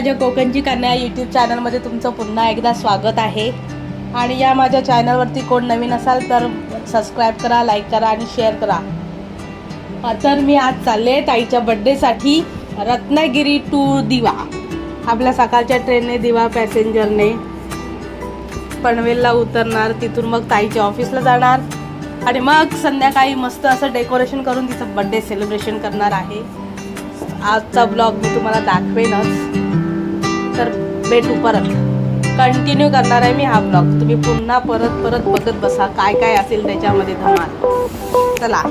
माझ्या कोकणची कन्या यूट्यूब चॅनलमध्ये तुमचं पुन्हा एकदा स्वागत आहे. आणि या माझ्या चॅनलवरती कोण नवीन असाल तर सबस्क्राईब करा, लाईक करा आणि शेअर करा. तर मी आज चालले ताईच्या बड्डेसाठी रत्नागिरी टू दिवा. आपल्या सकाळच्या ट्रेनने दिवा पॅसेंजरने पनवेलला उतरणार, तिथून मग ताईच्या ऑफिसला जाणार आणि मग संध्याकाळी मस्त असं डेकोरेशन करून तिचं बड्डे सेलिब्रेशन करणार आहे. आजचा ब्लॉग मी तुम्हाला दाखवेनच, तर भेटू परत. कंटिन्यू करणार आहे मी हा ब्लॉग. तुम्ही पुन्हा परत बघत बसा काय काय असेल त्याच्यामध्ये धमाल. चला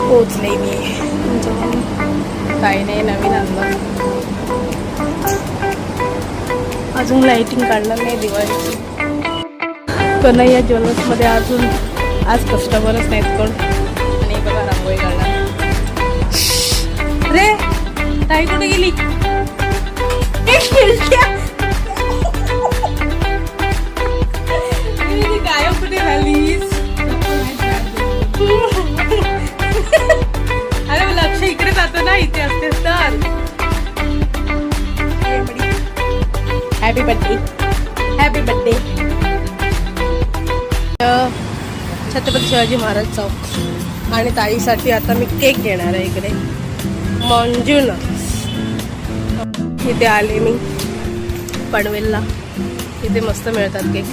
पोचले मी. काही नाही नवीन आणलं, अजून लाइटिंग काढलं नाही दिवाळीची. कन्हैया ज्वेलर्समध्ये अजून आज कस्टमरच नाहीत कोण. आणि बघा रांगोळी काढणार. रे ताई कुठे गेली? गायब कुठे झालीस? अरे लक्ष इकडे जातं ना, इथे असतेस तर. Happy birthday, happy birthday. Chhatrapati Shivaji Maharaj चौक. आणि ताईसाठी आता मी केक घेणार आहे इकडे मॉन्ज्युनस. इथे आले मी पनवेलला, इथे मस्त मिळतात केक.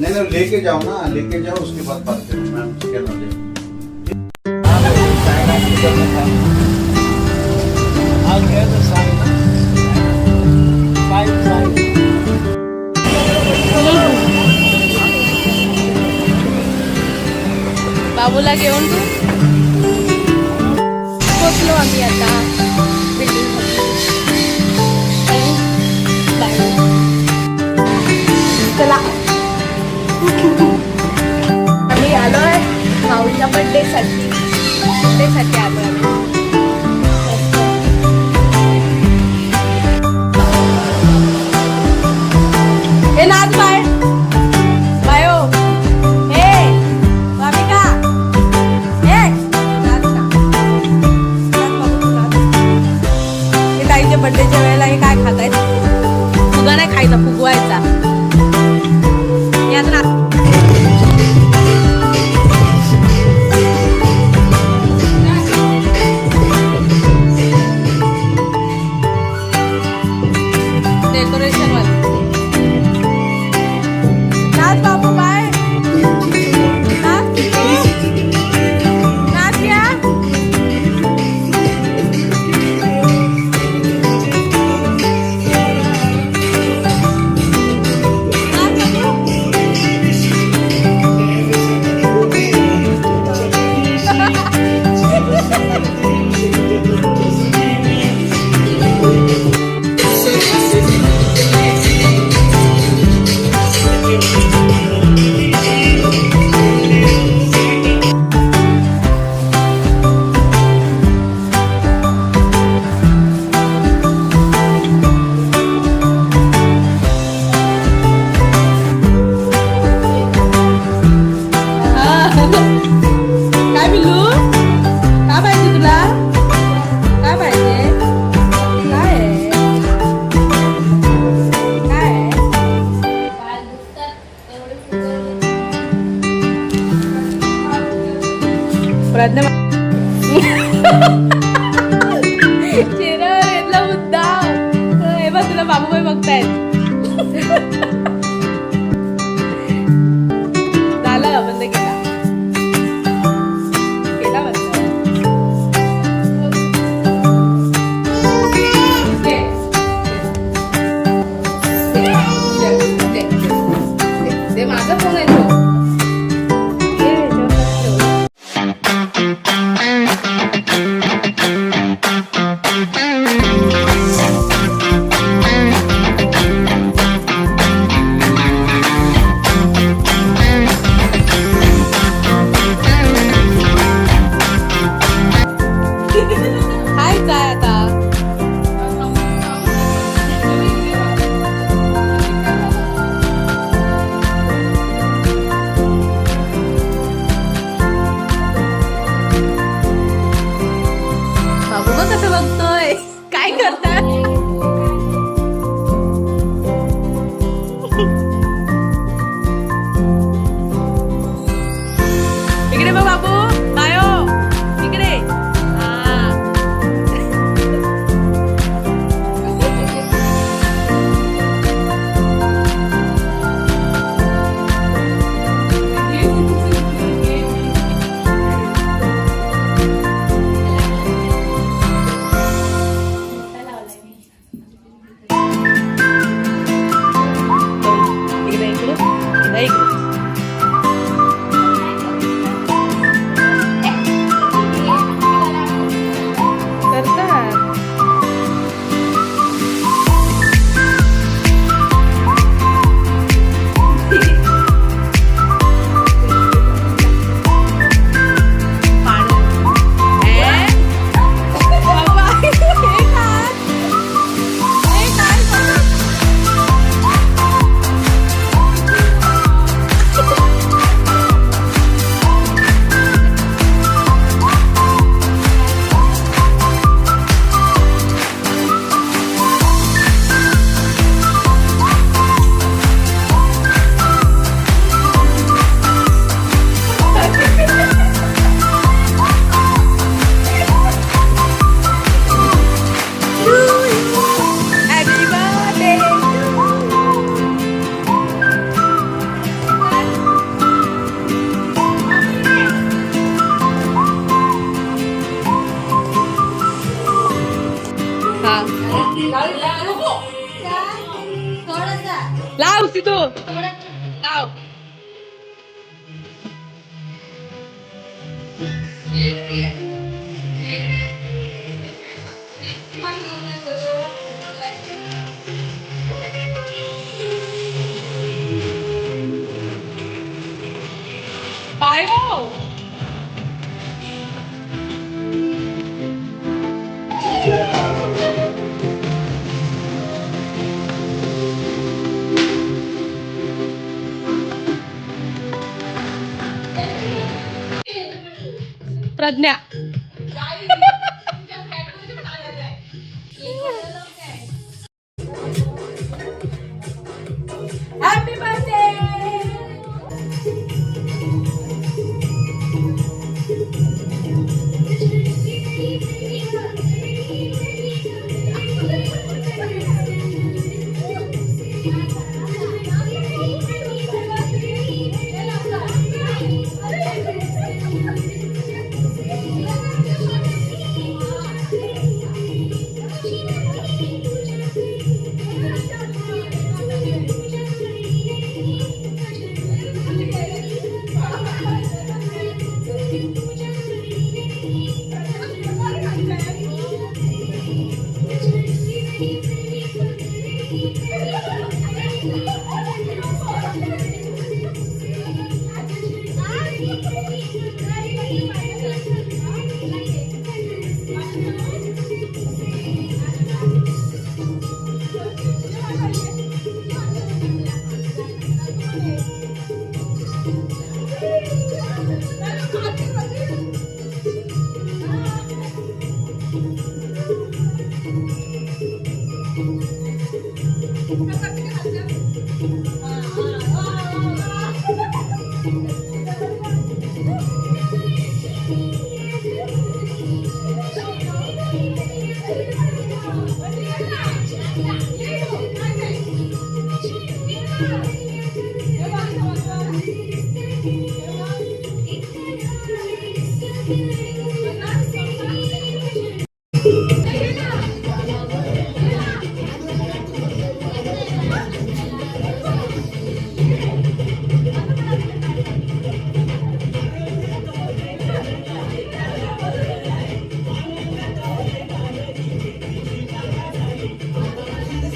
नहीं लेके जाओ ना, लेके जाओ उसके बाद बात करो. मैम चिकन वाले बाबूला घेऊन तू. पोचलो आम्ही आता बिल्डिंग. चला आम्ही आलोय माऊलीच्या बर्थडेसाठी आलोय आम्ही. हे नाच बाय बायो. हे भाविका, हे नाच ना. हे ताईच्या बर्थडेच्या वेळेला हे काय खाताय? फुगा नाही खायचा, फुगवायचा. याद ना. डेकोरेशन वाले नाच बाबू. बाय नाच नाच या. चेहऱ्यावर येतला मुद्दा. हे बघ तुला बाबूबाई बघतायत. झाला बंद केला बंद. ते माझा फोन आहे तो. ऐक करतात. लाव सिद्धू लाव. पाय हो. Pragya happy birthday.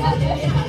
Thank you.